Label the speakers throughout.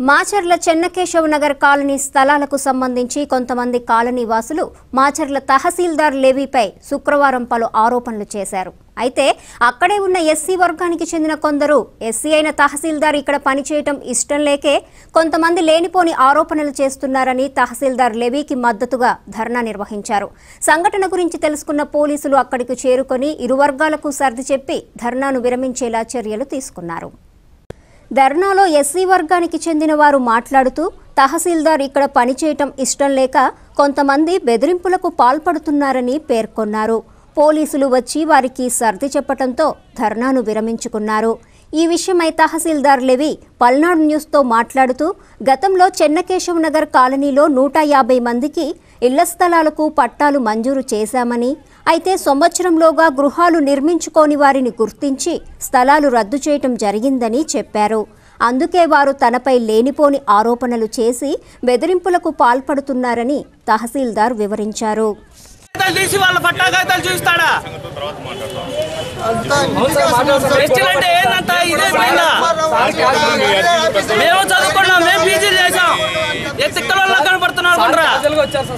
Speaker 1: Macherla Chennakesava Nagar colony స్థలాలకు సంబంధించి కొంతమంది కాలనీ వాసులు మాచర్ల తహసీల్దార్ లేవీపై శుక్రవారం పలు ఆరోపణలు చేశారు. అయితే అక్కడే ఉన్న ఎస్సీ వర్గానికి చెందిన కొందరు ఎస్సీ అయిన తహసీల్దార్ ఇక్కడ పనిచేయటం ఇష్టం లేకే కొంతమంది లేనిపోని ఆరోపణలు చేస్తున్నారని తహసీల్దార్ లేవీకి మద్దతుగా ధర్నా నిర్వహించారు. సంఘటన గురించి తెలుసుకున్న పోలీసులు అక్కడికి చేరుకొని ఇరు వర్గాలకు సర్ది చెప్పి ధర్నాను విరమించేలా చర్యలు తీసుకున్నారు. ధర్నాలో ఎస్సీ వర్గానికి చెందిన వారు మాట్లాడుతూ తహసీల్దార్ ఇక్కడ పనిచేయటం ఇష్టం లేక కొంతమంది బెదిరింపులకు పాల్పడుతున్నారని పేర్కొన్నారు. పోలీసులు వచ్చి వారికి సర్ది చెప్పడంతో ధర్నాను విరమించుకున్నారు. ఈ విషయమై తహసీల్దార్ లేవి పల్నాడు న్యూస్తో మాట్లాడుతూ గతంలో చెన్నకేశవ నగర్ కాలనీలో 150 మందికి ఇళ్ల స్థలాలకు పట్టాలు మంజూరు చేశామని, అయితే సంవత్సరంలోగా గృహాలు నిర్మించుకోని వారిని గుర్తించి స్థలాలు రద్దు చేయటం జరిగిందని చెప్పారు. అందుకే వారు తనపై లేనిపోని ఆరోపణలు చేసి బెదిరింపులకు పాల్పడుతున్నారని తహసీల్దార్ వివరించారు.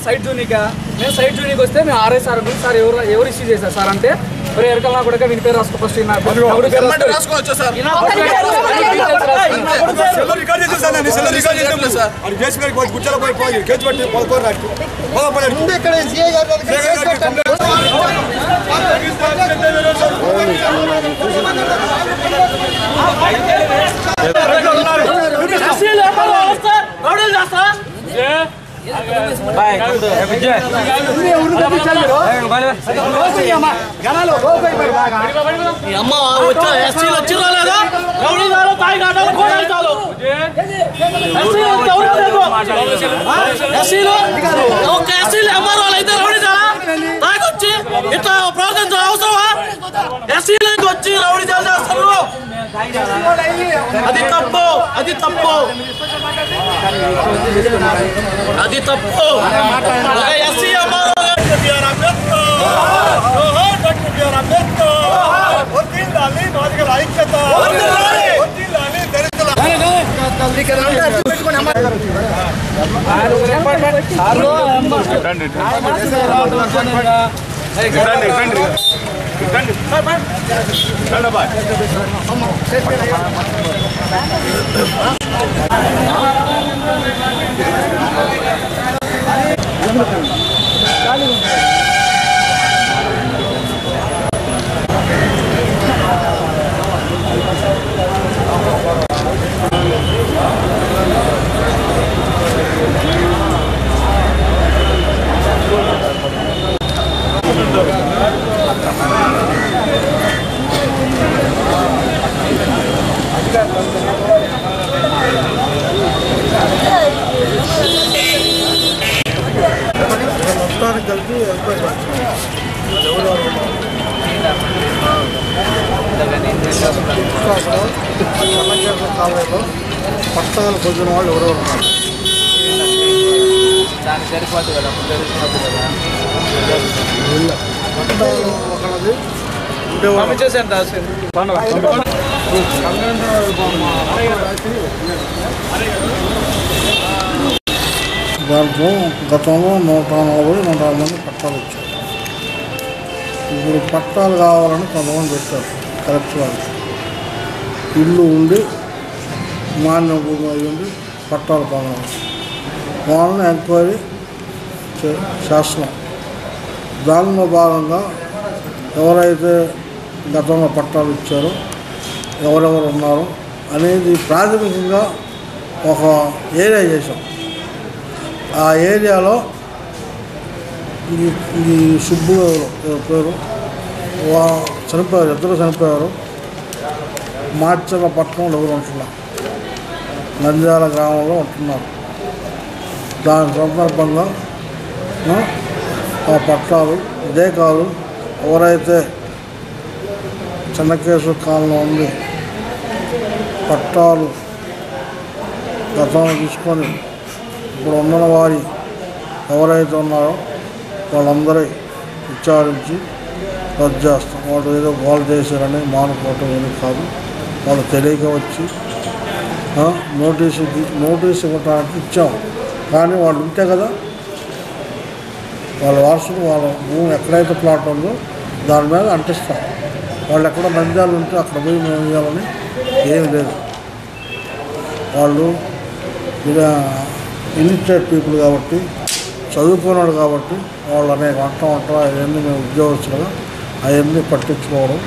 Speaker 2: సైట్ జూనికా మేము సైట్ జూనికి వస్తే మేము ఆర్ఐ సార్ సార్ ఎవరు ఇష్యూ చేశారు సార్ అంటే మరి ఎరకల్లా కూడా వీని పేరు రాసుకో ఫస్ట్ అది తప్పు అది తప్పు అది తప్పు ఎస్సీ
Speaker 3: కాలంలో పట్టాలు పొందిన వాళ్ళు ఎవరెవరు ఉన్నారు
Speaker 2: దానికి సరిపోతుంది కదా
Speaker 3: పట్టాలు ఒకళ్ళది దాంట్లో గతంలో 140-150 మంది పట్టాలు వచ్చారు. ఇప్పుడు పట్టాలు కావాలని కొంతమంది పెట్టారు కలెక్టర్ వాళ్ళకి. ఇల్లు ఉండి మాన్య భూమి అయి ఉండి పట్టాలు పొందాలి వాళ్ళని ఎంక్వైరీ శాసనం. దానిలో భాగంగా ఎవరైతే గతంలో పట్టాలు ఇచ్చారో ఎవరెవరు ఉన్నారో అనేది ప్రాథమికంగా ఒక ఏరియా చేసాం. ఆ ఏరియాలో ఈ సుబ్బు పేరు చనిపోయారు, ఇద్దరు చనిపోయారు. మాచర్ల పట్టణంలో ఎవరు ఉంటున్నారు, నంద్యాల గ్రామంలో ఉంటున్నారు. దాని సందర్భంగా ఆ పట్టాలు ఇదే కాదు, ఎవరైతే చెన్నకేశవ కాలంలో ఉండి పట్టాలు గతంలో తీసుకొని ఇప్పుడు ఉన్న వారి ఎవరైతే ఉన్నారో వాళ్ళందరి విచారించి రద్దు చేస్తాం. వాళ్ళు ఏదో గోల్ చేశారని మానుకోవటం ఏమి కాదు. వాళ్ళు తెలియక వచ్చి నోటీస్ ఇవ్వడానికి ఇచ్చాం, కానీ వాళ్ళు ఉంటే కదా వాళ్ళ వారసులు వాళ్ళ భూమి ఎక్కడైతే ప్లాట్ ఉందో దాని మీద అంటిస్తాం. వాళ్ళు ఎక్కడ నంద్యాలు ఉంటే అక్కడ పోయి మేము ఇవ్వాలని ఏమి లేదు. వాళ్ళు ఇలిటరేట్ పీపుల్ కాబట్టి, చదువుకున్నాడు కాబట్టి వాళ్ళు అనేక వంట అవన్నీ మేము ఉద్యోగస్తులుగా అవన్నీ పట్టించుకోవడం,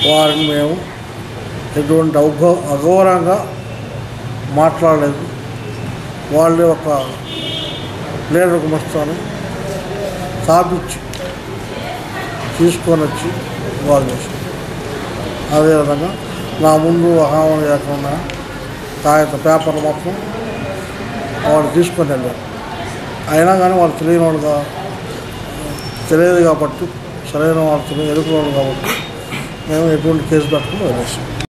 Speaker 3: వారిని మేము ఎటువంటి అగౌరవంగా మాట్లాడలేదు. వాళ్ళే ఒక లీడర్ గుమస్తాను స్థాపించి తీసుకొని వచ్చి వాళ్ళు చేశారు. అదేవిధంగా నా ముందు హామీ లేకుండా కాగిత పేపర్లు మొత్తం వాళ్ళు తీసుకొని వెళ్ళారు. అయినా కానీ వాళ్ళు తెలియదు కాబట్టి, సరైన వాళ్ళు ఎరుకులు కాబట్టి మేము ఎటువంటి కేసు పెట్టుకుని వదిలేసాం.